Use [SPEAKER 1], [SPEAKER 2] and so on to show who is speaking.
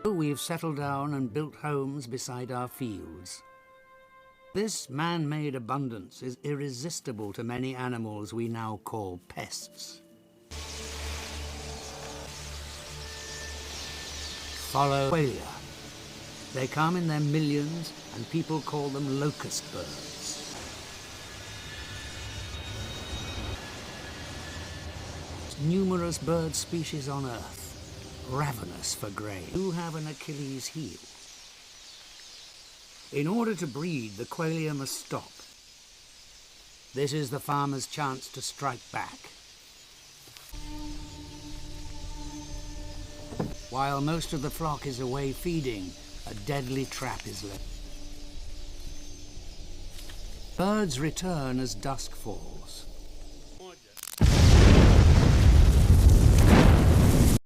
[SPEAKER 1] We've settled down and built homes beside our fields. This man-made abundance is irresistible to many animals we now call pests. Follow qualia. They come in their millions, and people call them locust birds. Numerous bird species on Earth, ravenous for grain, do have an Achilles heel. In order to breed, the qualia must stop. This is the farmer's chance to strike back. While most of the flock is away feeding, a deadly trap is laid. Birds return as dusk falls.